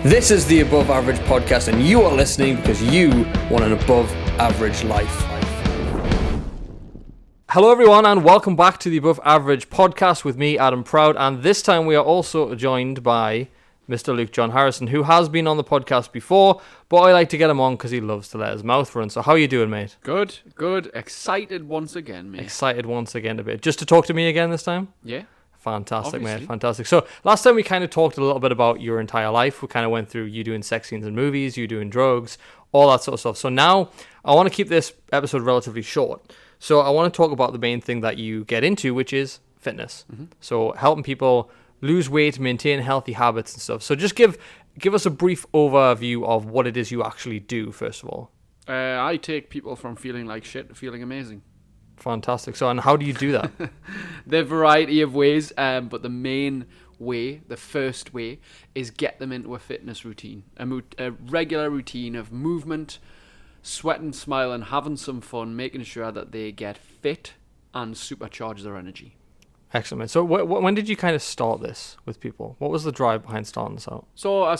This is the Above Average Podcast, and you are listening because you want an above average life. Hello everyone, and welcome back to the Above Average Podcast with me, Adam Proud, and this time we are also joined by Mr. Luke John Harrison, who has been on the podcast before, but I like to get him on because he loves to let his mouth run. So how are you doing, mate? Good. Excited once again, mate. Excited once again a bit. Just to talk to me again this time? Yeah. Fantastic, Obviously. mate. Fantastic. So last time we kind of talked a little bit about your entire life. We kind of went through you doing sex scenes in movies, you doing drugs, all that sort of stuff. So now I want to keep this episode relatively short. So I want to talk about the main thing that you get into, which is fitness. Mm-hmm. So helping people lose weight, maintain healthy habits and stuff. So just give us a brief overview of what it is you actually do, first of all. I take people from feeling like shit to feeling amazing. Fantastic. So, and how do you do that? There are a variety of ways, but the main way, the first way, is get them into a fitness routine. A regular routine of movement, sweating, smiling, having some fun, making sure that they get fit and supercharge their energy. Excellent. So when did you kind of start this with people? What was the drive behind starting this out? So I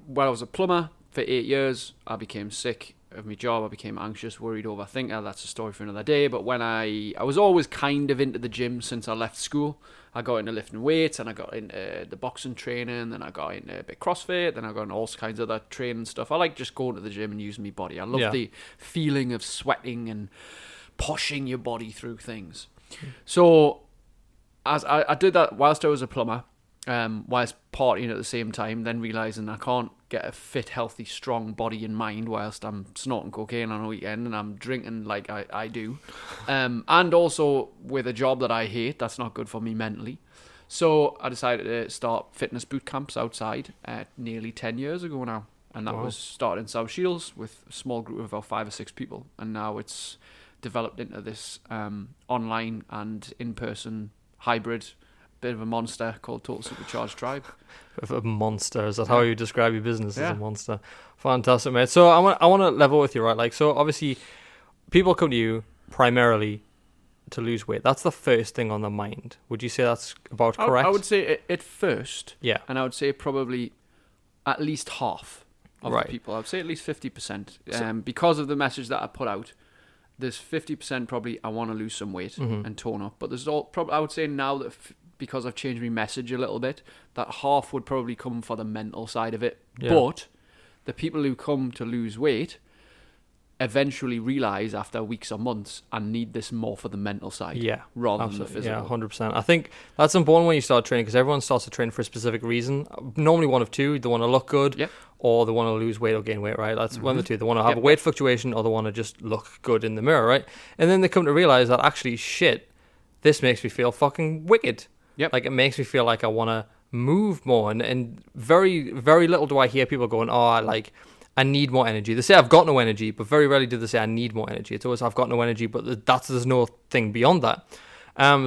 was a plumber for 8 years. I became sick of my job. I became anxious, worried, overthinker. That's a story for another day. But when I was always kind of into the gym since I left school. I got into lifting weights, and I got into the boxing training, then I got into a bit CrossFit, then I got into all kinds of other training stuff. I like just going to the gym and using my body. I love the feeling of sweating and pushing your body through things. So as I did that whilst I was a plumber, whilst partying at the same time, then realising I can't get a fit, healthy, strong body and mind whilst I'm snorting cocaine on a weekend and I'm drinking like I do. And also with a job that I hate, that's not good for me mentally. So I decided to start fitness boot camps outside nearly 10 years ago now. And that was started in South Shields with a small group of about 5 or 6 people. And now it's developed into this online and in-person hybrid bit of a monster called Total Supercharged Tribe. Bit of a monster, is that how you describe your business? As a monster? Fantastic, mate. So I want to level with you, right? Like, so obviously people come to you primarily to lose weight. That's the first thing on their mind. Would you say that's about correct? I would say at first. Yeah. And I would say probably at least half of the people. I would say at least 50%. Because of the message that I put out, there's 50% probably I want to lose some weight and tone up. But there's I would say now that because I've changed my message a little bit, that half would probably come for the mental side of it. Yeah. But the people who come to lose weight eventually realise after weeks or months, I need this more for the mental side rather than the physical. Yeah, 100%. I think that's important when you start training, because everyone starts to train for a specific reason. Normally one of two: they want to look good or they want to lose weight or gain weight, right? That's one of the two. They want to have a weight fluctuation or they want to just look good in the mirror, right? And then they come to realise that actually, shit, this makes me feel fucking wicked. Yep. Like, it makes me feel like I want to move more. And very, very little do I hear people going, I need more energy. They say I've got no energy, but very rarely do they say I need more energy. It's always I've got no energy, but there's no thing beyond that.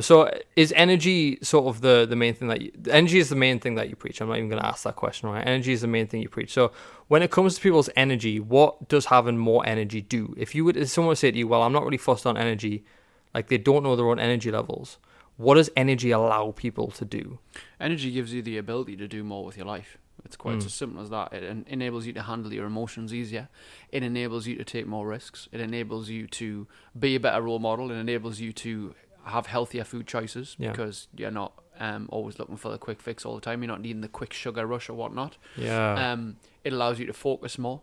So is energy sort of the main thing energy is the main thing that you preach? I'm not even going to ask that question, right? Energy is the main thing you preach. So when it comes to people's energy, what does having more energy do? If someone would say to you, well, I'm not really fussed on energy, like they don't know their own energy levels, what does energy allow people to do? Energy gives you the ability to do more with your life. It's quite as simple as that. It enables you to handle your emotions easier. It enables you to take more risks. It enables you to be a better role model. It enables you to have healthier food choices because you're not always looking for the quick fix all the time. You're not needing the quick sugar rush or whatnot. Yeah. It allows you to focus more,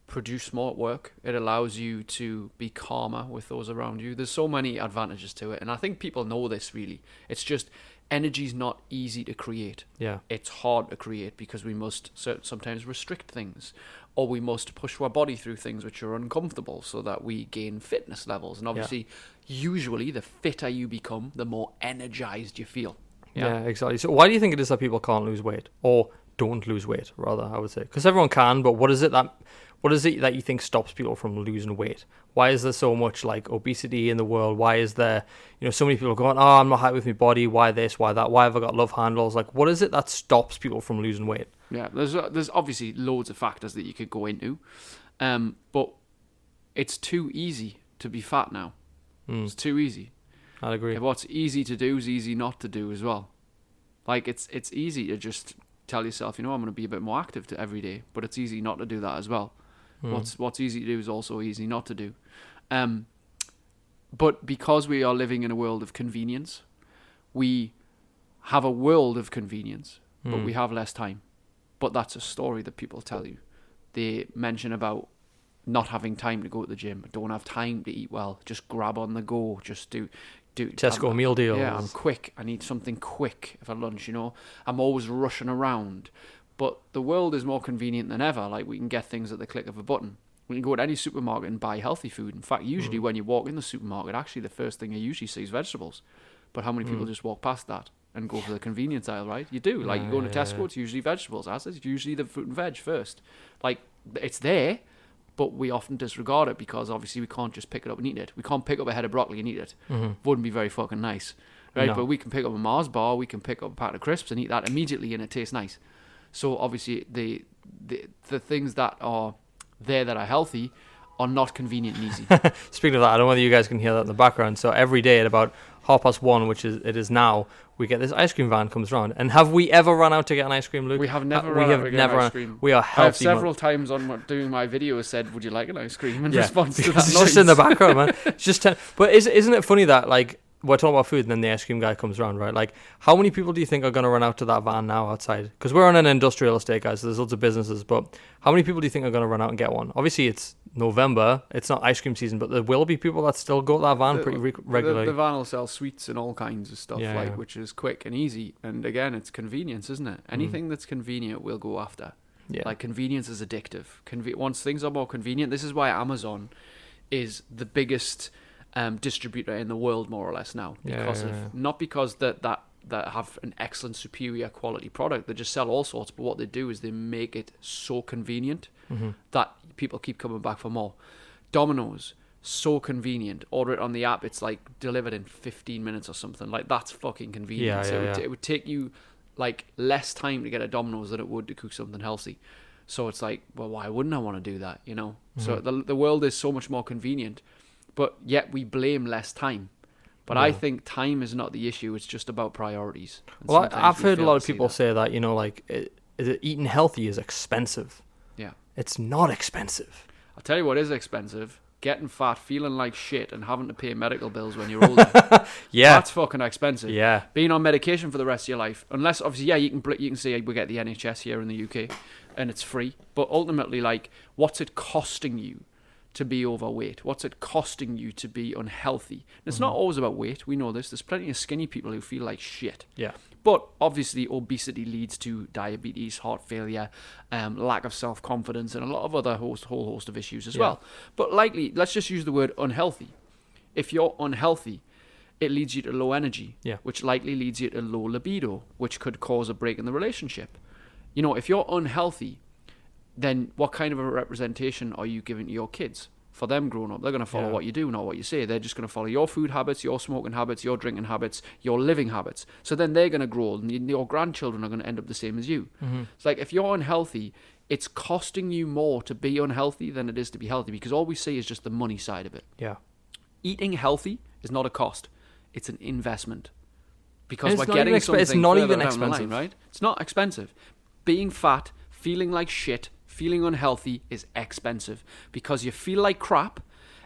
produce more at work. It allows you to be calmer with those around you. There's so many advantages to it. And I think people know this, really. It's just energy's not easy to create. Yeah. It's hard to create because we must sometimes restrict things, or we must push our body through things which are uncomfortable so that we gain fitness levels. And obviously, usually the fitter you become, the more energized you feel. Yeah, exactly. So why do you think it is that people can't lose weight, or don't lose weight, rather, I would say? Because everyone can, but what is it that you think stops people from losing weight? Why is there so much like obesity in the world? Why is there, so many people going, I'm not happy with my body. Why this? Why that? Why have I got love handles? Like, what is it that stops people from losing weight? Yeah, there's obviously loads of factors that you could go into, but it's too easy to be fat now. It's too easy. I'd agree. What's easy to do is easy not to do as well. Like, it's easy to just tell yourself, I'm going to be a bit more active every day, but it's easy not to do that as well. What's easy to do is also easy not to do. But because we are living in a world of convenience, we have a world of convenience, but we have less time. But that's a story that people tell you. They mention about not having time to go to the gym, don't have time to eat well, just grab on the go, just do Tesco meal deals. Yeah, I'm quick. I need something quick for lunch, I'm always rushing around. But the world is more convenient than ever. Like, we can get things at the click of a button. We can go to any supermarket and buy healthy food. In fact, usually when you walk in the supermarket, actually the first thing you usually see is vegetables. But how many people just walk past that and go for the convenience aisle, right? You do. Like, you go into Tesco, it's usually vegetables. It's usually the fruit and veg first. Like, it's there, but we often disregard it because obviously we can't just pick it up and eat it. We can't pick up a head of broccoli and eat it. Wouldn't be very fucking nice, right? No. But we can pick up a Mars bar, we can pick up a packet of crisps and eat that immediately, and it tastes nice. So obviously the things that are there that are healthy are not convenient and easy. Speaking of that, I don't know whether you guys can hear that in the background. So every day at about 1:30, which it is now, we get this ice cream van comes around. And have we ever run out to get an ice cream, Luke? We have never run out to get ice cream. We are I have healthy. several times on doing my video said, "Would you like an ice cream?" in Yeah, response to that because it's noise. just in the background, man. It's just but isn't it funny that, like, we're talking about food and then the ice cream guy comes around, right? Like, how many people do you think are going to run out to that van now outside? Because we're on an industrial estate, guys, so there's lots of businesses, but how many people do you think are going to run out and get one? Obviously, it's November, it's not ice cream season, but there will be people that still go to that van pretty regularly. The van will sell sweets and all kinds of stuff, Yeah. which is quick and easy. And again, it's convenience, isn't it? Anything that's convenient, we'll go after. Yeah. Like, convenience is addictive. Once things are more convenient, this is why Amazon is the biggest distributor in the world, more or less, now. Because not because that have an excellent, superior quality product. They just sell all sorts, but what they do is they make it so convenient that people keep coming back for more. Domino's, so convenient. Order it on the app, it's like delivered in 15 minutes or something. Like, that's fucking convenient. It would take you like less time to get a Domino's than it would to cook something healthy. So it's like, well, why wouldn't I want to do that? So the world is so much more convenient, but yet we blame less time. But I think time is not the issue. It's just about priorities. And well, I've heard a lot of see people that. say that, eating healthy is expensive. Yeah. It's not expensive. I'll tell you what is expensive. Getting fat, feeling like shit, and having to pay medical bills when you're older. Yeah. That's fucking expensive. Yeah. Being on medication for the rest of your life. Unless, obviously, you can say we get the NHS here in the UK, and it's free. But ultimately, like, what's it costing you to be overweight? What's it costing you to be unhealthy? And it's not always about weight. We know this. There's plenty of skinny people who feel like shit. Yeah. But obviously, obesity leads to diabetes, heart failure, lack of self-confidence, and a lot of other whole host of issues as well. But likely, let's just use the word unhealthy. If you're unhealthy, it leads you to low energy, which likely leads you to low libido, which could cause a break in the relationship. If you're unhealthy, then what kind of a representation are you giving to your kids? For them growing up, they're going to follow what you do, not what you say. They're just going to follow your food habits, your smoking habits, your drinking habits, your living habits. So then they're going to grow, and your grandchildren are going to end up the same as you. It's like, if you're unhealthy, it's costing you more to be unhealthy than it is to be healthy, because all we see is just the money side of it. Yeah. Eating healthy is not a cost. It's an investment. Because we're not getting even something it's not further even down the line, expensive. right? It's not expensive. Being fat, feeling like shit, feeling unhealthy is expensive, because you feel like crap,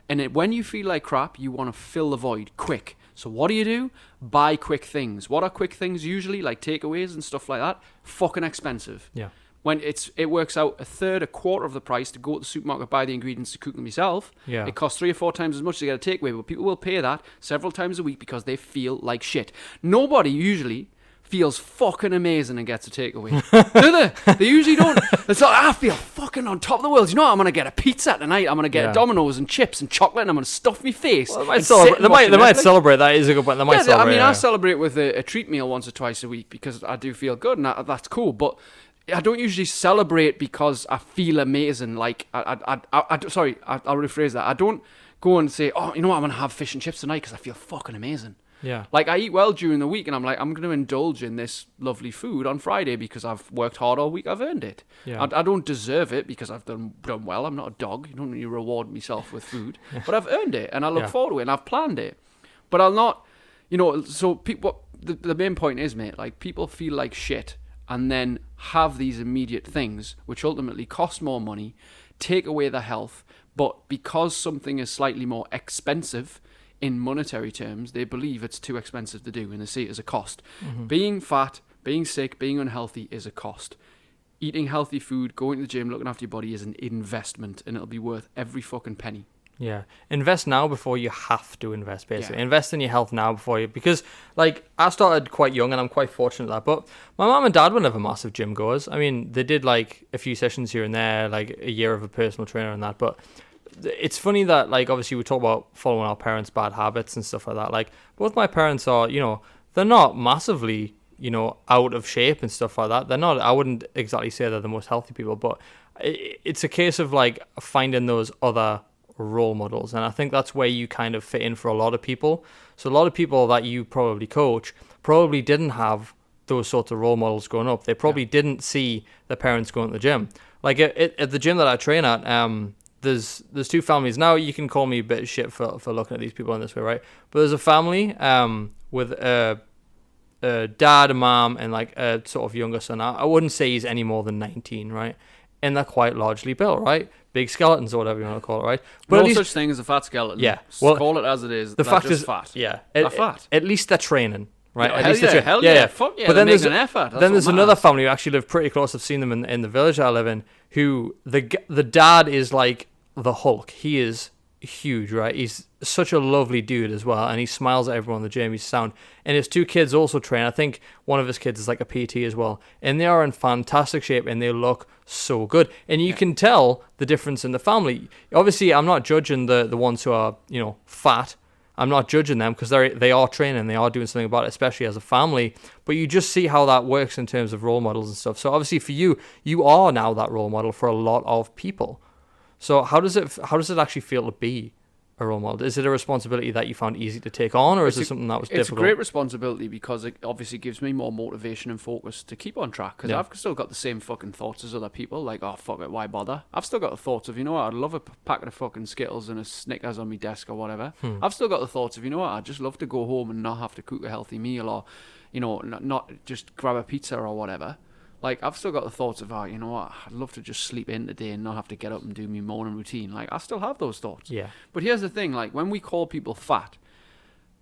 and when you feel like crap, you want to fill the void quick. So what do? Buy quick things. What are quick things usually? Like takeaways and stuff like that. Fucking expensive. Yeah. When it works out a third, a quarter of the price to go to the supermarket, buy the ingredients to cook them yourself. Yeah. It costs 3 or 4 times as much to get a takeaway, but people will pay that several times a week because they feel like shit. Nobody usually feels fucking amazing and gets a takeaway. Do they? They usually don't. It's like, I feel fucking on top of the world. I'm going to get a pizza tonight. I'm going to get a Domino's and chips and chocolate, and I'm going to stuff my face. Well, they might celebrate. That is a good point. They might celebrate. I celebrate with a treat meal once or twice a week because I do feel good, and that's cool. But I don't usually celebrate because I feel amazing. Like, sorry, I'll rephrase that. I don't go and say, I'm going to have fish and chips tonight because I feel fucking amazing. Yeah. Like, I eat well during the week, and I'm like, I'm going to indulge in this lovely food on Friday because I've worked hard all week. I've earned it. Yeah. I don't deserve it because I've done well. I'm not a dog. You don't need to reward myself with food. But I've earned it, and I look forward to it, and I've planned it. But I'll not, so people, the main point is, mate, like, people feel like shit, and then have these immediate things, which ultimately cost more money, take away their health, but because something is slightly more expensive in monetary terms, they believe it's too expensive to do, and they see it as a cost. Being fat, being sick, being unhealthy is a cost. Eating healthy food, going to the gym, looking after your body is an investment, and it'll be worth every fucking penny. Yeah. Invest now before you have to invest, basically. Yeah. Invest in your health now before you... Because, like, I started quite young, and I'm quite fortunate that. But my mum and dad were never massive gym goers. I mean, they did, like, a few sessions here and there, like a year of a personal trainer and that. But it's funny that, like, obviously we talk about following our parents' bad habits and stuff like that. Like, both my parents are, you know, they're not massively, you know, out of shape and stuff like that. They're not... I wouldn't exactly say they're the most healthy people, but it's a case of, like, finding those other role models, and I think that's where you kind of fit in for a lot of people. So a lot of people that you probably coach probably didn't have those sorts of role models growing up. They probably didn't see their parents going to the gym. Like at the gym that I train at, there's two families. Now you can call me a bit of shit for looking at these people in this way, right? But there's a family with a dad, a mom, and like a sort of younger son. I wouldn't say he's any more than 19, right? And they're quite largely built, right? Big skeletons or whatever you want to call it, right? But no such thing as a fat skeleton. Yeah. Well, call it as it is. The fact just is fat. Yeah. They're fat. At least they're training, right? Yeah, at least they're hell yeah. Fuck yeah. But then there's an effort. Then there's another family who actually live pretty close. I've seen them in the village that I live in, who the dad is like the Hulk. He is huge, right? He's such a lovely dude as well, and he smiles at everyone in the gym. He's sound, and his two kids also train. I think one of his kids is like a PT as well, and they are in fantastic shape, and they look so good. And you can tell the difference in the family. Obviously, I'm not judging the ones who are, you know, fat. I'm not judging them because they are training, they are doing something about it, especially as a family. But you just see how that works in terms of role models and stuff. So obviously for you, you are now that role model for a lot of people. So how does it actually feel to be a role model? Is it a responsibility that you found easy to take on, or is it something that was difficult? It's a great responsibility because it obviously gives me more motivation and focus to keep on track, because I've still got the same fucking thoughts as other people, like, oh, fuck it, why bother? I've still got the thoughts of, you know what, I'd love a packet of fucking Skittles and a Snickers on my desk or whatever. I've still got the thoughts of, you know what, I'd just love to go home and not have to cook a healthy meal, or, you know, not just grab a pizza or whatever. Like, I've still got the thoughts of, oh, you know what, I'd love to just sleep in today and not have to get up and do my morning routine. Like, I still have those thoughts. Yeah. But here's the thing, like, when we call people fat,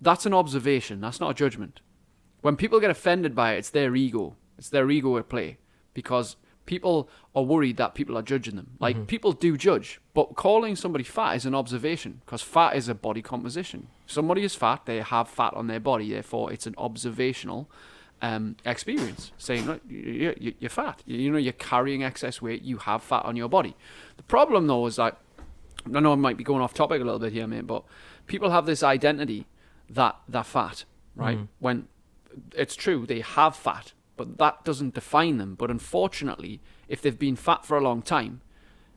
that's an observation. That's not a judgment. When people get offended by it, it's their ego. It's their ego at play. Because people are worried that people are judging them. Like, people do judge. But calling somebody fat is an observation. Because fat is a body composition. Somebody is fat, they have fat on their body. Therefore, it's an observational experience, saying, look, you're fat, you know, you're carrying excess weight, you have fat on your body. The problem though is that, I know I might be going off topic a little bit here, mate, but people have this identity that they're fat, right? When it's true, they have fat, but that doesn't define them. But unfortunately, if they've been fat for a long time,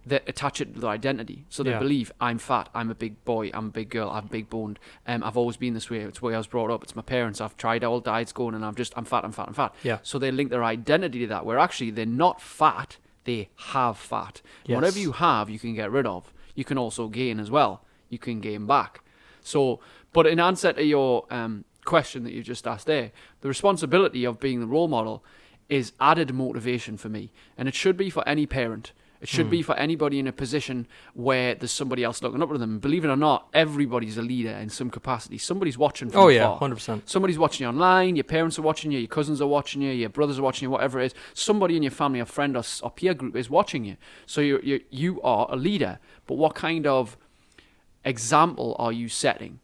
they attach it to their identity. So they believe, I'm fat, I'm a big boy, I'm a big girl, I'm big boned, I've always been this way, it's the way I was brought up, it's my parents, I've tried all diets going, and I'm fat. Yeah. So they link their identity to that, where actually they're not fat, they have fat. Yes. Whatever you have, you can get rid of. You can also gain as well. You can gain back. So, but in answer to your question that you just asked there, the responsibility of being the role model is added motivation for me. And it should be for any parent. It should be for anybody in a position where there's somebody else looking up to them. Believe it or not, everybody's a leader in some capacity. Somebody's watching from afar. 100%. Somebody's watching you online, your parents are watching you, your cousins are watching you, your brothers are watching you, whatever it is. Somebody in your family, a friend or peer group is watching you. So you are a leader. But what kind of example are you setting?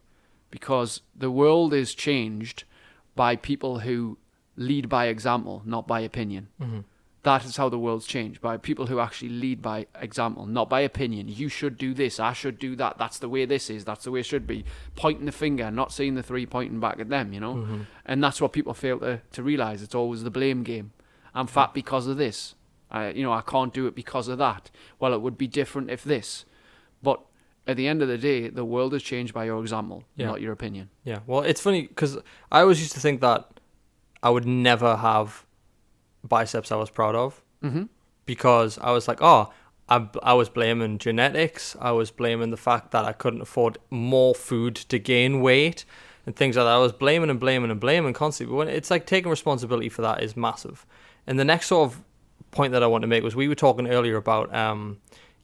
Because the world is changed by people who lead by example, not by opinion. That is how the world's changed, by people who actually lead by example, not by opinion. You should do this, I should do that, that's the way this is, that's the way it should be. Pointing the finger, not seeing the three pointing back at them, you know? And that's what people fail to realise. It's always the blame game. I'm fat because of this. I can't do it because of that. Well, it would be different if this. But at the end of the day, the world is changed by your example, not your opinion. Yeah. Well, it's funny because I always used to think that I would never have biceps I was proud of, because I was like, I was blaming genetics, I was blaming the fact that I couldn't afford more food to gain weight and things like that. I was blaming constantly, but when it's like taking responsibility for that is massive. And the next sort of point that I want to make was we were talking earlier about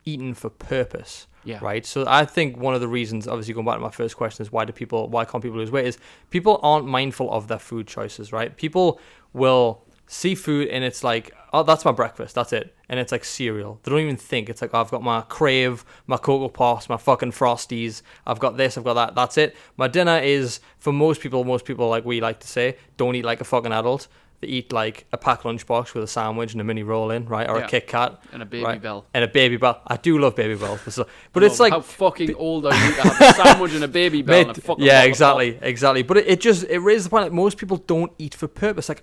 eating for purpose. Yeah. Right. So I think one of the reasons, obviously going back to my first question, is why can't people lose weight? Is people aren't mindful of their food choices. Right. People will see food and it's like, oh, that's my breakfast. That's it. And it's like cereal. They don't even think. It's like, oh, I've got my Crave, my Cocoa Pops, my fucking Frosties. I've got this. I've got that. That's it. My dinner is, for most people, like we like to say, don't eat like a fucking adult. They eat like a packed lunchbox with a sandwich and a mini roll in, right? Or a Kit Kat. And a Baby Bell. And a Baby Bell. I do love Baby Bells. But it's like... How fucking old are you to have a sandwich and a Baby Bell and a fucking... Yeah, exactly. But it raises the point that most people don't eat for purpose. Like,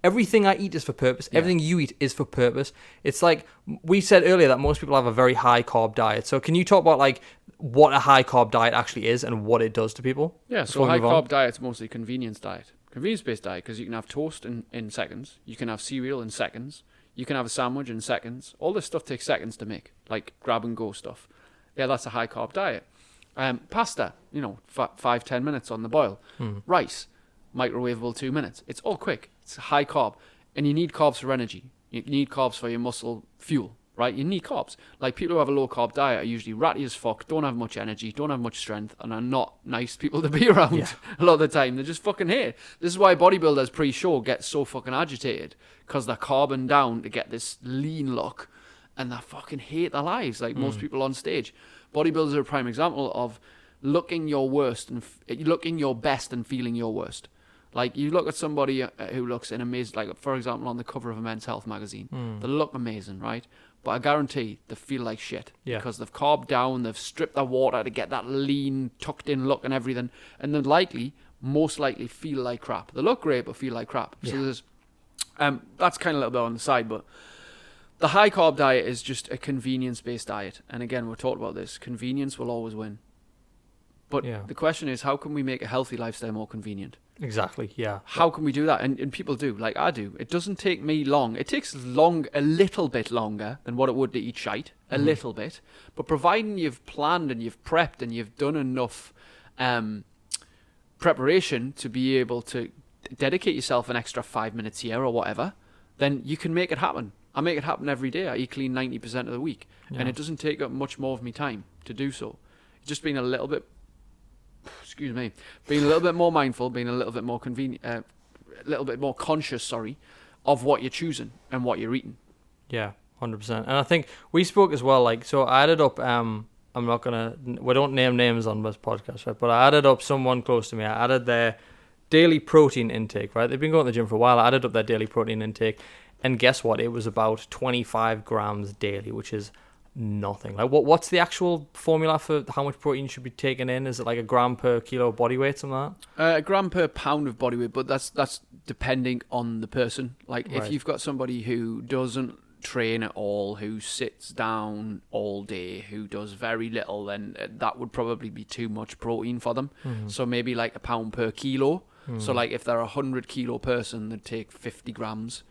everything I eat is for purpose. Yeah. Everything you eat is for purpose. It's like, we said earlier that most people have a very high carb diet. So can you talk about like what a high carb diet actually is and what it does to people? Yeah, so high carb diet's mostly convenience diet. Convenience-based diet, because you can have toast in seconds, you can have cereal in seconds, you can have a sandwich in seconds. All this stuff takes seconds to make, like grab-and-go stuff. Yeah, that's a high-carb diet. Pasta, 5-10 minutes on the boil. Rice, microwavable 2 minutes. It's all quick. It's high carb. And you need carbs for energy. You need carbs for your muscle fuel, right? You need carbs. Like, people who have a low-carb diet are usually ratty as fuck, don't have much energy, don't have much strength, and are not nice people to be around a lot of the time. They just fucking hate it. This is why bodybuilders pre-show get so fucking agitated, because they're carbon down to get this lean look, and they fucking hate their lives, like most people on stage. Bodybuilders are a prime example of looking your worst and looking your best and feeling your worst. Like, you look at somebody who looks in amazing, like, for example, on the cover of a Men's Health magazine. They look amazing, right? But I guarantee they feel like shit. Yeah. Because they've carved down, they've stripped their water to get that lean, tucked-in look and everything. And they're most likely feel like crap. They look great, but feel like crap. Yeah. So there's, that's kind of a little bit on the side, but the high-carb diet is just a convenience-based diet. And again, we're talking about this. Convenience will always win. But the question is, how can we make a healthy lifestyle more convenient? Exactly, yeah. How can we do that? And people do, like I do. It doesn't take me long. It takes a little bit longer than what it would to eat shite. A little bit. But providing you've planned and you've prepped and you've done enough preparation to be able to dedicate yourself an extra 5 minutes here or whatever, then you can make it happen. I make it happen every day. I eat clean 90% of the week. Yeah. And it doesn't take up much more of my time to do so. It's just been a little bit... being a little bit more mindful, being a little bit more convenient, a little bit more conscious, of what you're choosing and what you're eating. Yeah, 100%. And I think we spoke as well, like, so I added up, we don't name names on this podcast, right? But I added up someone close to me. I added their daily protein intake, right? They've been going to the gym for a while. I added up their daily protein intake, and guess what? It was about 25 grams daily, which is nothing. Like, what's the actual formula for how much protein should be taken in? Is it like a gram per kilo body weight, something like that? A gram per pound of body weight, but that's depending on the person. Like, right. If you've got somebody who doesn't train at all, who sits down all day, who does very little, then that would probably be too much protein for them. So maybe like a pound per kilo. So like if they're a 100 kilo person, they'd take 50 grams.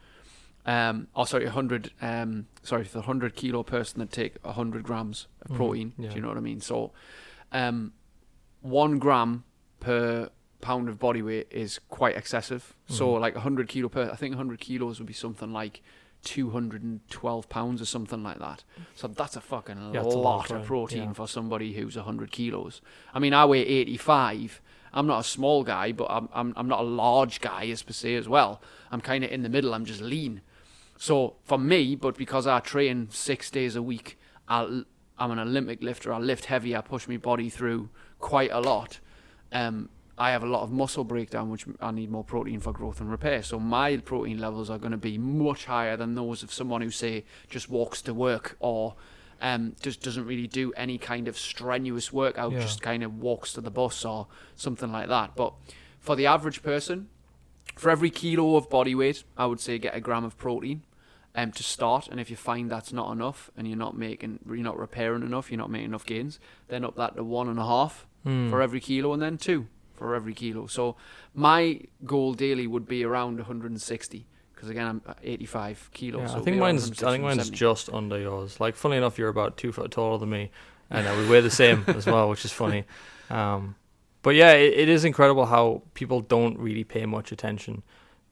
If they're a 100 kilo person, they'd take 100 grams of protein. Do you know what I mean? So 1 gram per pound of body weight is quite excessive. So like 100 kilo I think 100 kilos would be something like 212 pounds or something like that. So that's a fucking lot of protein for somebody who's 100 kilos. I mean, I weigh 85. I'm not a small guy, but I'm not a large guy as per se as well. I'm kind of in the middle. I'm just lean. So for me, but because I train 6 days a week, I'm an Olympic lifter. I lift heavy. I push my body through quite a lot. I have a lot of muscle breakdown, which I need more protein for growth and repair. So my protein levels are going to be much higher than those of someone who, say, just walks to work or just doesn't really do any kind of strenuous workout, just kind of walks to the bus or something like that. But for the average person, for every kilo of body weight, I would say get a gram of protein to start. And if you find that's not enough and you're not repairing enough, you're not making enough gains, then up that to 1.5 for every kilo, and then 2 for every kilo. So my goal daily would be around 160. Because again, I'm 85 kilos. Yeah, so I think mine's just under yours. Like, funnily enough, you're about 2 foot taller than me, and we weigh the same as well, which is funny. But yeah, it is incredible how people don't really pay much attention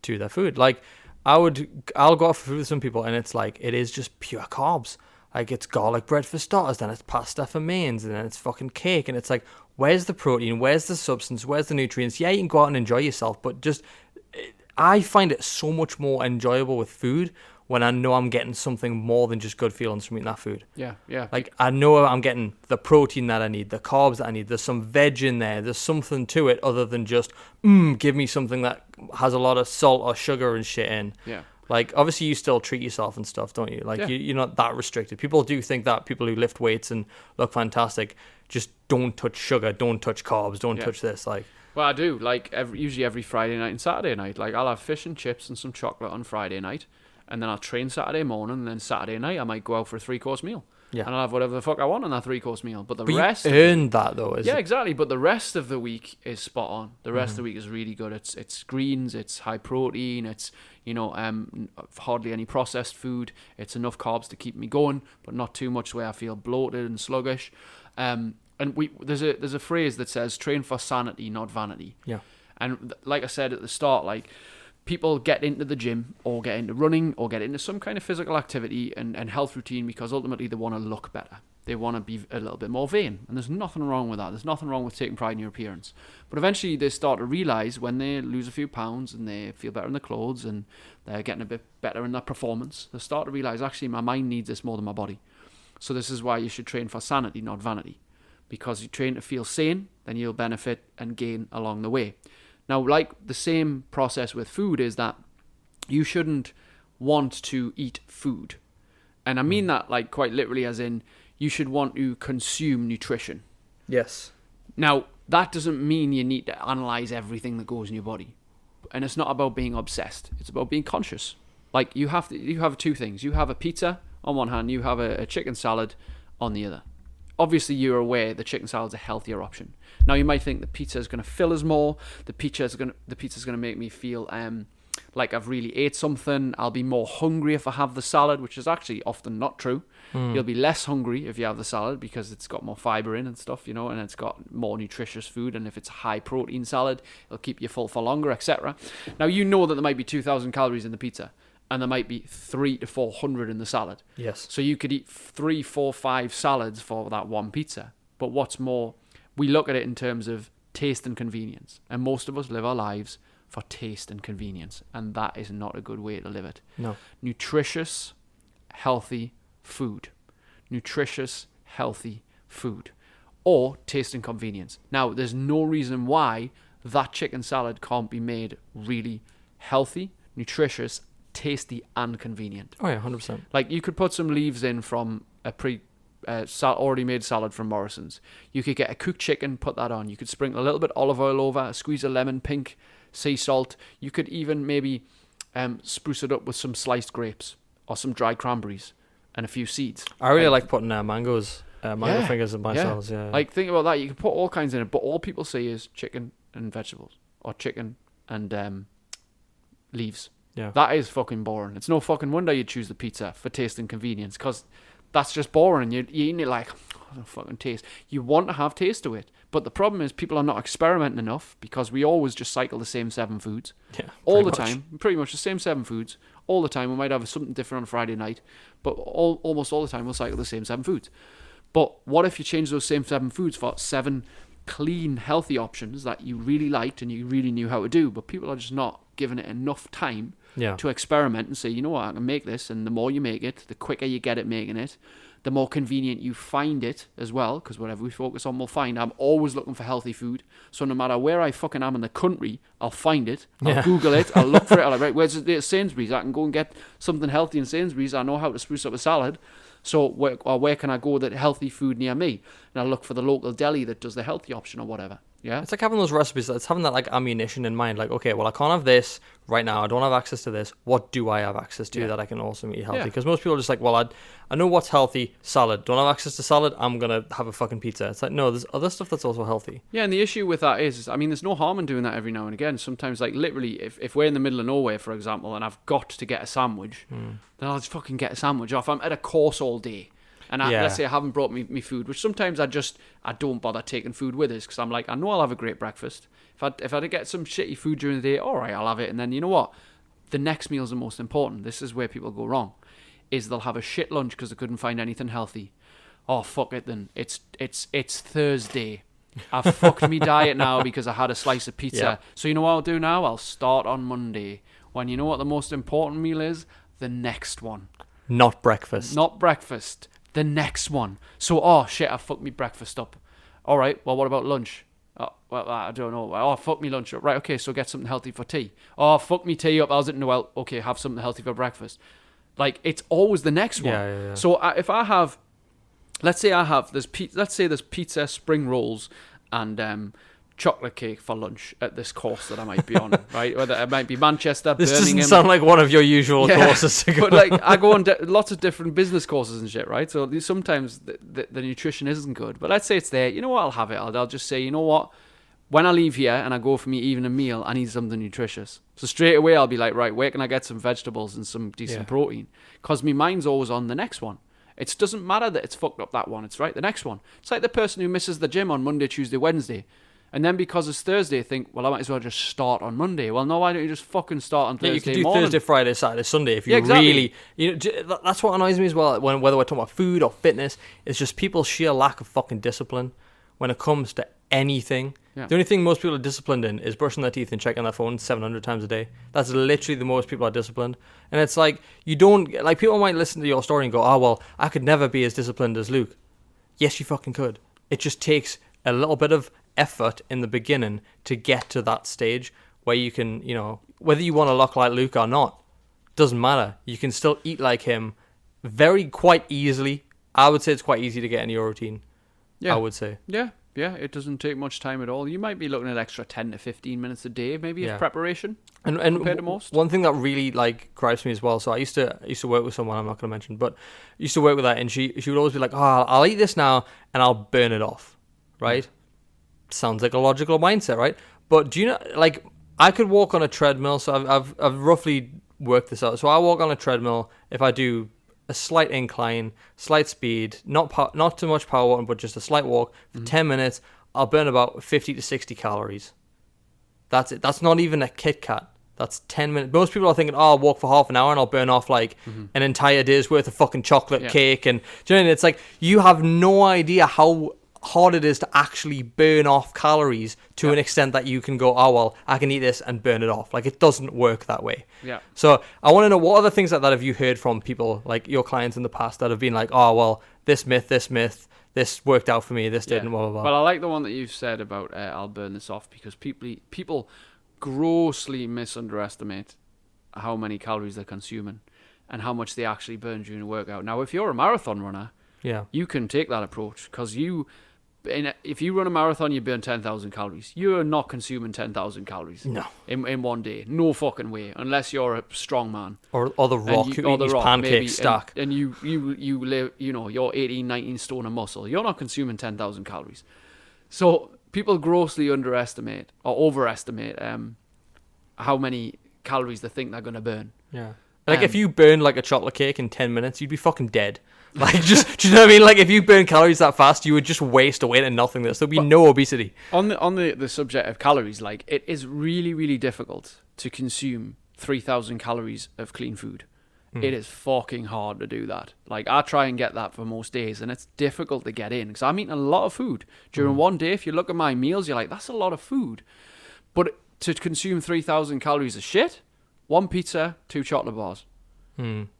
to their food. Like, I'll go out for food with some people, and it's like it is just pure carbs. Like it's garlic bread for starters, then it's pasta for mains, and then it's fucking cake, and it's like, where's the protein? Where's the substance? Where's the nutrients? Yeah, you can go out and enjoy yourself, but just I find it so much more enjoyable with food when I know I'm getting something more than just good feelings from eating that food. Yeah, yeah. Like, I know I'm getting the protein that I need, the carbs that I need, there's some veg in there, there's something to it other than just, give me something that has a lot of salt or sugar and shit in. Yeah. Like, obviously you still treat yourself and stuff, don't you? Like, Yeah. you're not that restricted. People do think that people who lift weights and look fantastic just don't touch sugar, don't touch carbs, don't touch this. Like, Well, I do. Like, usually every Friday night and Saturday night. Like, I'll have fish and chips and some chocolate on Friday night. And then I'll train Saturday morning, and then Saturday night I might go out for a 3-course meal. Yeah. And I'll have whatever the fuck I want on that 3-course meal. But rest... you earned that, though, Yeah, exactly. But the rest of the week is spot on. The rest of the week is really good. It's greens, it's high protein, it's, hardly any processed food. It's enough carbs to keep me going, but not too much where I feel bloated and sluggish. And there's a phrase that says, train for sanity, not vanity. Yeah. And like I said at the start, like... people get into the gym or get into running or get into some kind of physical activity and health routine because ultimately they want to look better. They want to be a little bit more vain. And there's nothing wrong with that. There's nothing wrong with taking pride in your appearance. But eventually they start to realise when they lose a few pounds and they feel better in their clothes and they're getting a bit better in their performance, they start to realise, actually, my mind needs this more than my body. So this is why you should train for sanity, not vanity. Because you train to feel sane, then you'll benefit and gain along the way. Now, like the same process with food is that you shouldn't want to eat food. And I mean that like quite literally as in you should want to consume nutrition. Yes. Now, that doesn't mean you need to analyze everything that goes in your body. And it's not about being obsessed. It's about being conscious. Like you have two things. You have a pizza on one hand, you have a chicken salad on the other. Obviously, you're aware the chicken salad's a healthier option. Now, you might think the pizza is going to fill us more. The pizza's going to make me feel like I've really ate something. I'll be more hungry if I have the salad, which is actually often not true. You'll be less hungry if you have the salad because it's got more fiber in and stuff, and it's got more nutritious food. And if it's a high protein salad, it'll keep you full for longer, etc. Now, you know that there might be 2,000 calories in the pizza. And there might be 300 to 400 in the salad. Yes. So you could eat 3, 4, 5 salads for that one pizza. But what's more, we look at it in terms of taste and convenience. And most of us live our lives for taste and convenience. And that is not a good way to live it. No. Nutritious, healthy food. Nutritious, healthy food. Or taste and convenience. Now, there's no reason why that chicken salad can't be made really healthy, nutritious, tasty and convenient. Oh yeah, 100%. Like you could put some leaves in from a already made salad from Morrison's. You could get a cooked chicken, put that on. You could sprinkle a little bit olive oil over, squeeze a lemon, pink sea salt. You could even maybe spruce it up with some sliced grapes or some dried cranberries and a few seeds. I really like putting mango fingers in my salads. Yeah. Like think about that. You can put all kinds in it, but all people see is chicken and vegetables or chicken and leaves. Yeah. That is fucking boring. It's no fucking wonder you choose the pizza for taste and convenience because that's just boring. You're eating it like, I don't fucking taste. You want to have taste to it. But the problem is people are not experimenting enough because we always just cycle the same 7 foods. Yeah. All the time. Pretty much the same 7 foods. All the time. We might have something different on Friday night. But almost all the time we'll cycle the same 7 foods. But what if you change those same 7 foods for 7 clean, healthy options that you really liked and you really knew how to do, but people are just not giving it enough time to experiment and say, you know what, I can make this, and the more you make it, the quicker you get at making it, the more convenient you find it as well, because whatever we focus on, we'll find. I'm always looking for healthy food, so no matter where I fucking am in the country, I'll find it, I'll Google it, I'll look for it, I'll like, right, where's it? Sainsbury's, I can go and get something healthy in Sainsbury's, I know how to spruce up a salad, so where can I go that healthy food near me? And I'll look for the local deli that does the healthy option or whatever. Yeah, it's like having those recipes. It's having that like ammunition in mind. Like, okay, well, I can't have this right now. I don't have access to this. What do I have access to that I can also eat healthy? Because most people are just like, well, I know what's healthy. Salad. Don't have access to salad. I'm gonna have a fucking pizza. It's like, no, there's other stuff that's also healthy. Yeah, and the issue with that is I mean, there's no harm in doing that every now and again. Sometimes, like literally, if we're in the middle of nowhere, for example, and I've got to get a sandwich, then I'll just fucking get a sandwich. Or if I'm at a course all day. And let's say I haven't brought me food, which sometimes I don't bother taking food with us because I'm like, I know I'll have a great breakfast. If I get some shitty food during the day, all right, I'll have it. And then you know what? the next meal is the most important. This is where people go wrong. Is they'll have a shit lunch because they couldn't find anything healthy. Oh, fuck it then. It's Thursday. I've fucked me diet now because I had a slice of pizza. Yeah. So you know what I'll do now? I'll start on Monday. When you know what the most important meal is? The next one. Not breakfast. Not breakfast. The next one. So, oh shit, I fucked me breakfast up. All right, well, what about lunch? Oh, well, I don't know. Oh, fuck me lunch up. Right, okay, so get something healthy for tea. Oh, fuck me tea up. I was no, well, okay, have something healthy for breakfast. Like, it's always the next one. Yeah. So if I have, let's say there's pizza, spring rolls, and chocolate cake for lunch at this course that I might be on, right? Whether it might be Manchester, This Birmingham. doesn't sound like one of your usual courses to go. But like, I go on lots of different business courses and shit, right? So sometimes the nutrition isn't good. But let's say it's there. You know what? I'll have it. I'll just say, you know what? When I leave here and I go for my evening meal, I need something nutritious. So straight away, I'll be like, right, where can I get some vegetables and some decent protein? Because my mind's always on the next one. It doesn't matter that it's fucked up that one. It's right, the next one. It's like the person who misses the gym on Monday, Tuesday, Wednesday. And then because it's Thursday, think, well, I might as well just start on Monday. Well, no, why don't you just fucking start on Thursday you can do morning? Thursday, Friday, Saturday, Sunday if you exactly. really... that's what annoys me as well, whether we're talking about food or fitness, it's just people's sheer lack of fucking discipline when it comes to anything. Yeah. The only thing most people are disciplined in is brushing their teeth and checking their phone 700 times a day. That's literally the most people are disciplined. And it's like, you don't... Like, people might listen to your story and go, oh, well, I could never be as disciplined as Luke. Yes, you fucking could. It just takes a little bit of effort in the beginning to get to that stage where you can, you know, whether you want to look like Luke or not, doesn't matter. You can still eat like him quite easily. I would say it's quite easy to get in your routine. Yeah. I would say. Yeah, it doesn't take much time at all. You might be looking at extra 10 to 15 minutes a day, maybe, of preparation. And compared to most. One thing that really like gripes me as well. So I used to work with someone I'm not going to mention, but I used to work with her, and she would always be like, "Oh, I'll eat this now, and I'll burn it off." Right? Sounds like a logical mindset, right? But do you know, like, I could walk on a treadmill. So I've roughly worked this out. So I walk on a treadmill if I do a slight incline, slight speed, not too much power, but just a slight walk for 10 minutes. I'll burn about 50 to 60 calories. That's it. That's not even a Kit Kat. That's 10 minutes. Most people are thinking, oh, I'll walk for half an hour and I'll burn off like an entire day's worth of fucking chocolate cake. And do you know what I mean? It's like, you have no idea how hard it is to actually burn off calories to an extent that you can go, oh, well, I can eat this and burn it off. Like, it doesn't work that way. Yeah. So I want to know, what other things like that have you heard from people, like your clients in the past, that have been like, oh, well, this myth, this worked out for me, this didn't, blah, blah, blah. Well, I like the one that you've said about I'll burn this off, because people grossly misunderestimate how many calories they're consuming and how much they actually burn during a workout. Now, if you're a marathon runner, you can take that approach, because if you run a marathon, you burn 10,000 calories. You're not consuming 10,000 calories. No. In one day. No fucking way. Unless you're a strong man. Or the Rock, who eats his pancake stack. And you live, you're 18, 19 stone of muscle. You're not consuming 10,000 calories. So people grossly underestimate or overestimate how many calories they think they're going to burn. Yeah. Like, if you burn like a chocolate cake in 10 minutes, you'd be fucking dead. Like, just, do you know what I mean? Like, if you burn calories that fast, you would just waste away to nothingness. There'd be no obesity. On the subject of calories, like, it is really, really difficult to consume 3,000 calories of clean food. It is fucking hard to do that. Like, I try and get that for most days, and it's difficult to get in, because I'm eating a lot of food. During one day, if you look at my meals, you're like, that's a lot of food. But to consume 3,000 calories of shit, one pizza, 2 chocolate bars.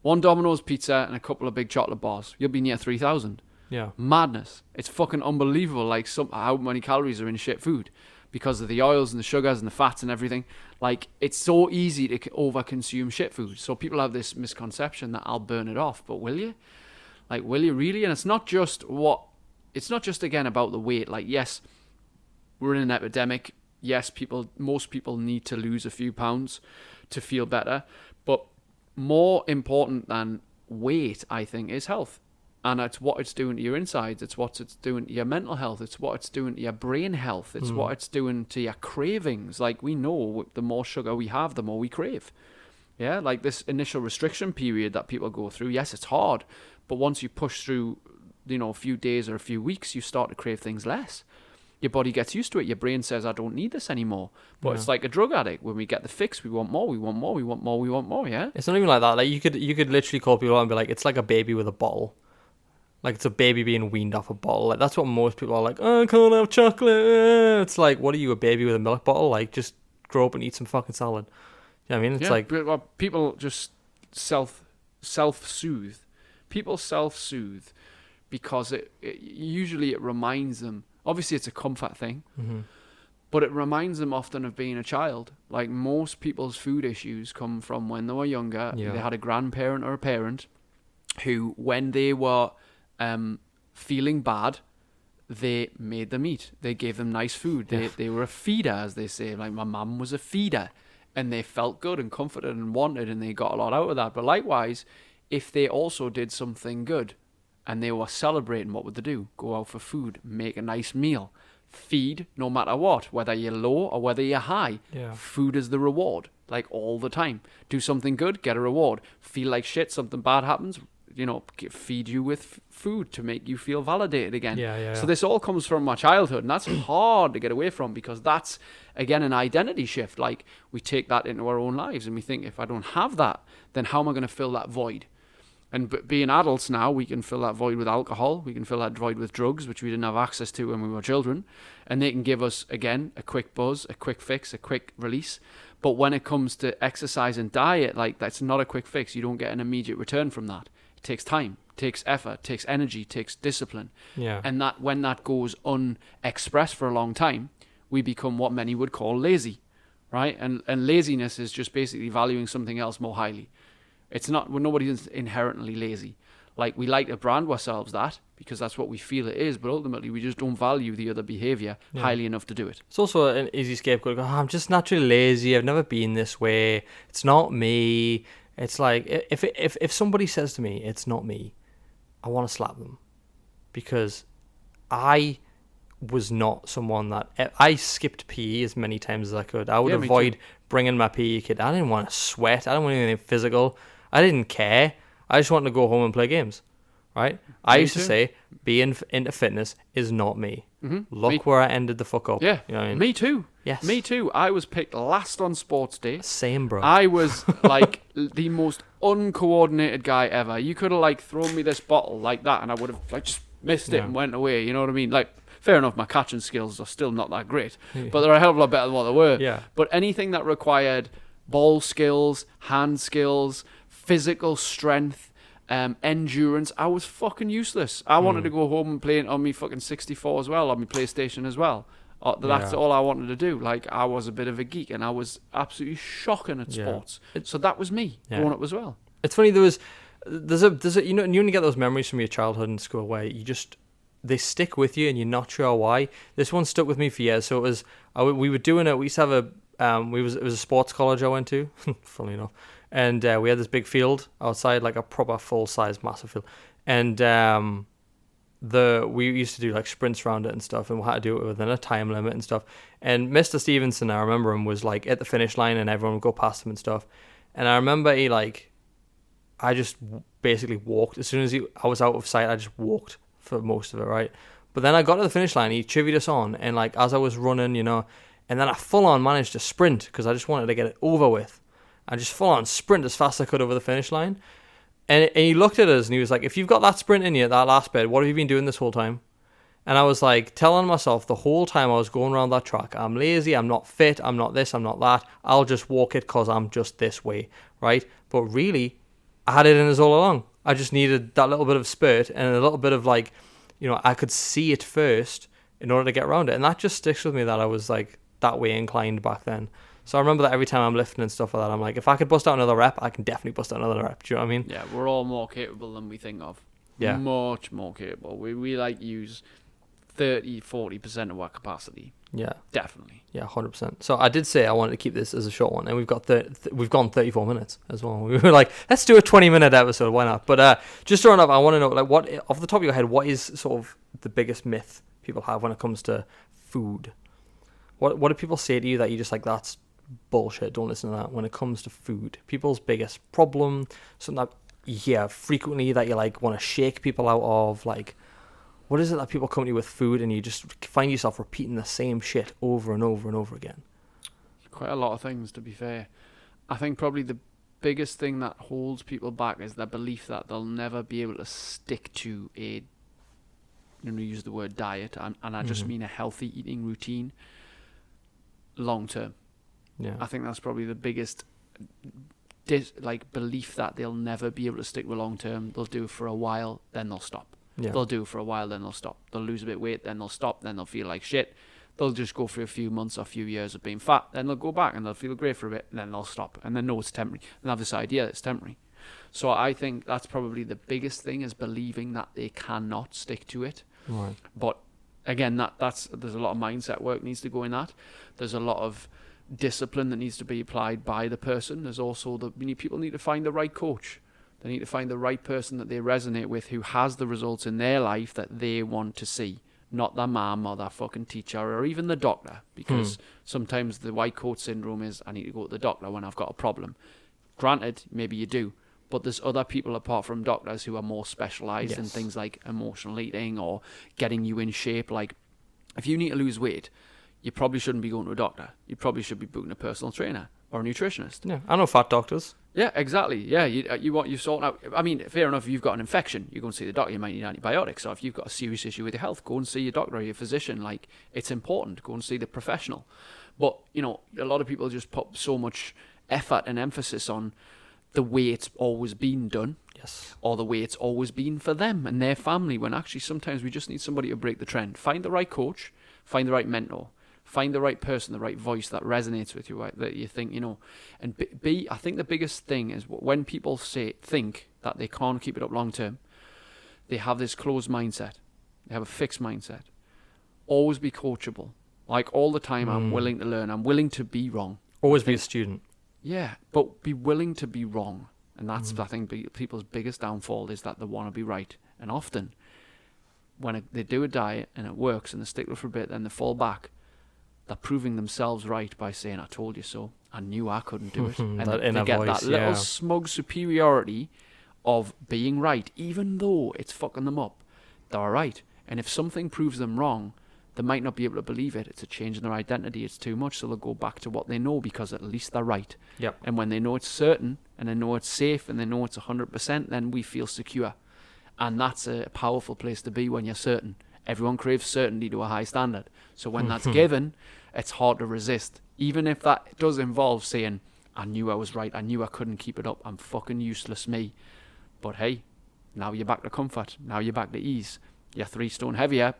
One Domino's pizza and a couple of big chocolate bars. You'll be near 3,000. Yeah. Madness. It's fucking unbelievable, like, how many calories are in shit food because of the oils and the sugars and the fats and everything. Like, it's so easy to over-consume shit food. So people have this misconception that I'll burn it off. But will you? Like, will you really? And it's not just, again, about the weight. Like, yes, we're in an epidemic. Yes, most people need to lose a few pounds to feel better. But more important than weight, I think, is health. And it's what it's doing to your insides. It's what it's doing to your mental health. It's what it's doing to your brain health. It's what it's doing to your cravings. Like, we know the more sugar we have, the more we crave. Yeah, like this initial restriction period that people go through, yes, it's hard. But once you push through, a few days or a few weeks, you start to crave things less. your body gets used to it. Your brain says, I don't need this anymore. But it's like a drug addict. When we get the fix, we want more, we want more, we want more, we want more, yeah? It's not even like that. Like, you could literally call people out and be like, it's like a baby with a bottle. Like, it's a baby being weaned off a bottle. Like, that's what most people are like, oh, I can't have chocolate. It's like, what are you, a baby with a milk bottle? Like, just grow up and eat some fucking salad. You know what I mean? It's like... Well, people just self-soothe. People self-soothe because usually it reminds them. Obviously, it's a comfort thing. Mm-hmm. But it reminds them often of being a child. Like, most people's food issues come from when they were younger. Yeah. They had a grandparent or a parent who, when they were feeling bad, they made them eat. They gave them nice food. They were a feeder, as they say. Like, my mum was a feeder. And they felt good and comforted and wanted, and they got a lot out of that. But likewise, if they also did something good and they were celebrating, what would they do? Go out for food, make a nice meal. Feed no matter what, whether you're low or whether you're high. Yeah. Food is the reward, like all the time. Do something good, get a reward. Feel like shit, something bad happens, feed you with food to make you feel validated again. Yeah. So this all comes from my childhood, and that's hard to get away from, because that's, again, an identity shift. Like, we take that into our own lives and we think, if I don't have that, then how am I going to fill that void? And being adults now, we can fill that void with alcohol. We can fill that void with drugs, which we didn't have access to when we were children. And they can give us, again, a quick buzz, a quick fix, a quick release. But when it comes to exercise and diet, like, that's not a quick fix. You don't get an immediate return from that. It takes time, takes effort, takes energy, takes discipline. Yeah. And that when that goes unexpressed for a long time, we become what many would call lazy, right? And laziness is just basically valuing something else more highly. It's not, well, nobody's inherently lazy. Like, we like to brand ourselves that because that's what we feel it is, but ultimately we just don't value the other behavior highly enough to do it. It's also an easy scapegoat. I'm just naturally lazy. I've never been this way. It's not me. It's like, if somebody says to me, it's not me, I want to slap them, because I was not someone that... I skipped PE as many times as I could. I would avoid bringing my PE kit. I didn't want to sweat. I didn't want anything physical. I didn't care. I just wanted to go home and play games, right? I used to say being into fitness is not me. Mm-hmm. Look where I ended the fuck up. Yeah, you know what I mean? Me too. Yes. Me too. I was picked last on sports day. Same, bro. I was like the most uncoordinated guy ever. You could have like thrown me this bottle like that and I would have like just missed it and went away. You know what I mean? Like, fair enough, my catching skills are still not that great, but they're a hell of a lot better than what they were. Yeah. But anything that required ball skills, hand skills, physical strength, endurance, I was fucking useless. I wanted to go home and play it on me fucking 64 as well, on my PlayStation as well. That's all I wanted to do. Like, I was a bit of a geek and I was absolutely shocking at sports. So that was me growing up as well. It's funny, there's a you only get those memories from your childhood in school where they stick with you and you're not sure why. This one stuck with me for years. So it was, we were doing it. We used to have it was a sports college I went to, funnily enough. And we had this big field outside, like a proper full-size massive field. And we used to do like sprints around it and stuff, and we had to do it within a time limit and stuff. And Mr. Stevenson, I remember him, was like at the finish line and everyone would go past him and stuff. And I remember I just basically walked. As soon as I was out of sight, I just walked for most of it, right? But then I got to the finish line, he chivied us on, and like as I was running, and then I full on managed to sprint because I just wanted to get it over with. I just full on sprint as fast as I could over the finish line. And he looked at us and he was like, if you've got that sprint in you, that last bit, what have you been doing this whole time? And I was like telling myself the whole time I was going around that track, I'm lazy, I'm not fit, I'm not this, I'm not that. I'll just walk it because I'm just this way, right? But really, I had it in us all along. I just needed that little bit of spurt and a little bit of like, I could see it first in order to get around it. And that just sticks with me that I was like that way inclined back then. So I remember that every time I'm lifting and stuff like that, I'm like, if I could bust out another rep, I can definitely bust out another rep. Do you know what I mean? Yeah, we're all more capable than we think of. Yeah. Much more capable. We like use 30-40% of our capacity. Yeah. Definitely. Yeah, 100%. So I did say I wanted to keep this as a short one, and we've gone 34 minutes as well. We were like, let's do a 20-minute episode, why not? But just to run up, I want to know, like, what, off the top of your head, what is sort of the biggest myth people have when it comes to food? What do people say to you that you just like, that's bullshit, don't listen to that when it comes to food? People's biggest problem, something that you hear frequently that you like want to shake people out of, like, what is it that people come to you with food and you just find yourself repeating the same shit over and over and over again? Quite a lot of things, to be fair. I think probably the biggest thing that holds people back is their belief that they'll never be able to stick to a, use the word diet, and I just mean a healthy eating routine long term. Yeah. I think that's probably the biggest belief that they'll never be able to stick with long term. They'll do it for a while, then they'll stop. Yeah. They'll do it for a while, then they'll stop. They'll lose a bit of weight, then they'll stop, then they'll feel like shit. They'll just go for a few months or a few years of being fat, then they'll go back and they'll feel great for a bit, and then they'll stop. And then know it's temporary. And have this idea that it's temporary. So I think that's probably the biggest thing, is believing that they cannot stick to it. Right. But again, there's a lot of mindset work needs to go in that. There's a lot of discipline that needs to be applied by the person. There's also people need to find the right coach. They need to find the right person that they resonate with, who has the results in their life that they want to see. Not their mum or their fucking teacher or even the doctor, because sometimes the white coat syndrome is, I need to go to the doctor when I've got a problem. Granted, maybe you do, but there's other people apart from doctors who are more specialised in things like emotional eating or getting you in shape. Like, if you need to lose weight, you probably shouldn't be going to a doctor. You probably should be booking a personal trainer or a nutritionist. Yeah, I know fat doctors. Yeah, exactly. Yeah, you sort out. I mean, fair enough. If you've got an infection, you go and see the doctor. You might need antibiotics. Or if you've got a serious issue with your health, go and see your doctor or your physician. Like, it's important. Go and see the professional. But a lot of people just put so much effort and emphasis on the way it's always been done. Yes. Or the way it's always been for them and their family. When actually sometimes we just need somebody to break the trend. Find the right coach. Find the right mentor. Find the right person, the right voice that resonates with you, right, that you think, And I think the biggest thing is when people think that they can't keep it up long term, they have this closed mindset. They have a fixed mindset. Always be coachable. Like, all the time, I'm willing to learn. I'm willing to be wrong. Always be a student. Yeah, but be willing to be wrong. And that's, I think, people's biggest downfall, is that they want to be right. And often, when they do a diet and it works and they stick with it for a bit, then they fall back. They're proving themselves right by saying, I told you so. I knew I couldn't do it. And that they inner get voice, that little smug superiority of being right, even though it's fucking them up. They're right. And if something proves them wrong, they might not be able to believe it. It's a change in their identity. It's too much. So they'll go back to what they know, because at least they're right. Yep. And when they know it's certain, and they know it's safe, and they know it's 100%, then we feel secure. And that's a powerful place to be when you're certain. Everyone craves certainty to a high standard. So when that's given, it's hard to resist. Even if that does involve saying, I knew I was right. I knew I couldn't keep it up. I'm fucking useless, me. But hey, now you're back to comfort. Now you're back to ease. You're 3 stone heavier.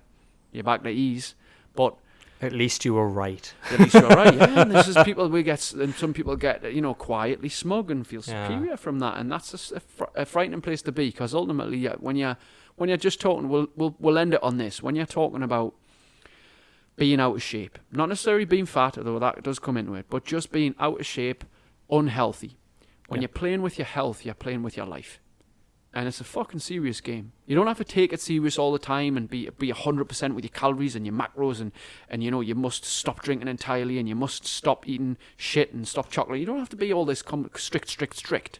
You're back to ease. But at least you were right. At least you're right. Yeah, and this is and some people get, quietly smug and feel superior from that. And that's a frightening place to be, because ultimately, when you're just talking, we'll end it on this. When you're talking about being out of shape, not necessarily being fat, although that does come into it, but just being out of shape, unhealthy. When you're playing with your health, you're playing with your life. And it's a fucking serious game. You don't have to take it serious all the time and be 100% with your calories and your macros and you must stop drinking entirely and you must stop eating shit and stop chocolate. You don't have to be all this strict.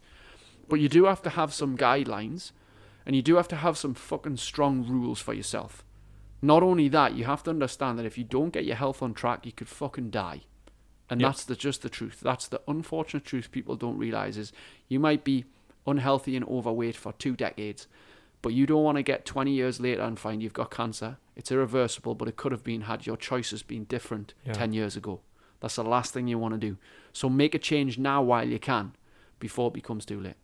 But you do have to have some guidelines, and you do have to have some fucking strong rules for yourself. Not only that, you have to understand that if you don't get your health on track, you could fucking die. And that's just the truth. That's the unfortunate truth people don't realize, is you might be unhealthy and overweight for 2 decades, but you don't want to get 20 years later and find you've got cancer. It's irreversible, but it could have been had your choices been different 10 years ago. That's the last thing you want to do. So make a change now while you can, before it becomes too late.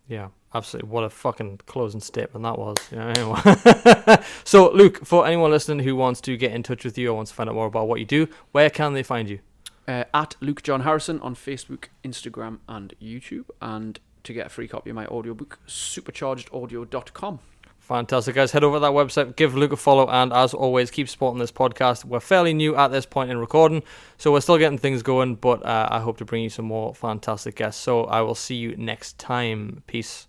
Yeah, absolutely. What a fucking closing statement that was. Anyway. So, Luke, for anyone listening who wants to get in touch with you or wants to find out more about what you do, where can they find you? At Luke John Harrison on Facebook, Instagram, and YouTube. And to get a free copy of my audiobook, superchargedaudio.com. Fantastic, guys. Head over to that website, give Luke a follow, and as always, keep supporting this podcast. We're fairly new at this point in recording, so we're still getting things going, but I hope to bring you some more fantastic guests. So I will see you next time. Peace.